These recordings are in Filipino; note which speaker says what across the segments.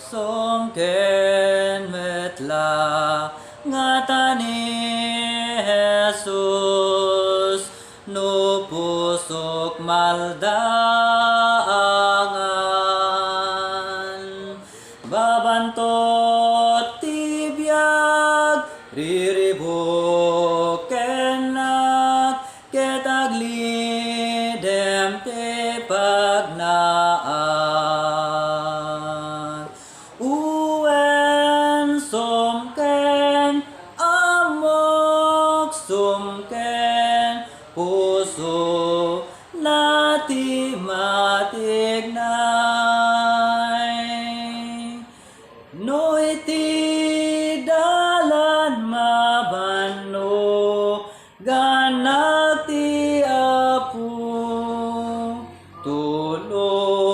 Speaker 1: Songken metla ngatani Jesus no pusok maldaangan babantot tibiyag riribukenak ketaglidem te pagnaan uwen sumken amok sumken puso nati matignay no iti dalan mabano ganak ti apu tulungan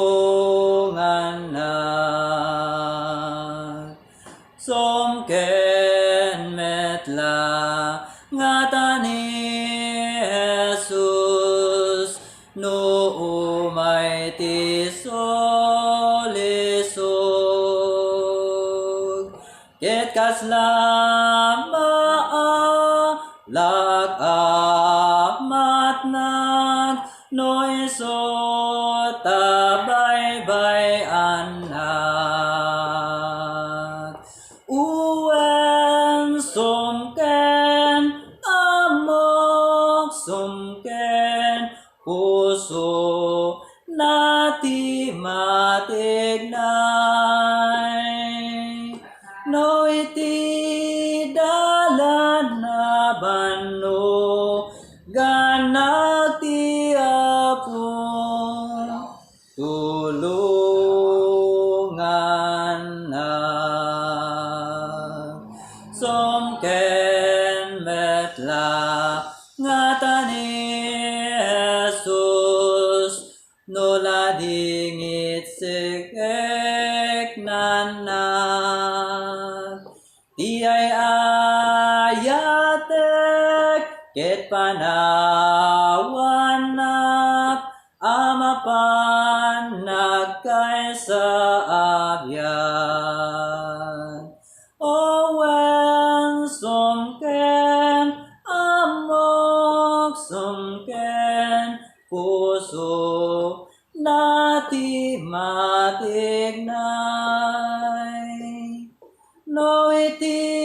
Speaker 1: na sumken metla ngatani Jesus no umay ti solisog ket kaslama matnag no iso tabay anak uwen sumken amok sumken puso nati matignay no iti dalan na bano ganak ti apu tulungan na sumken metla ngatani Jesus no ladingit sikek nanak ti ay ayatek ket panawanak amapan nagkaysa abyan owen sumken amok sumken puso nati matignay no iti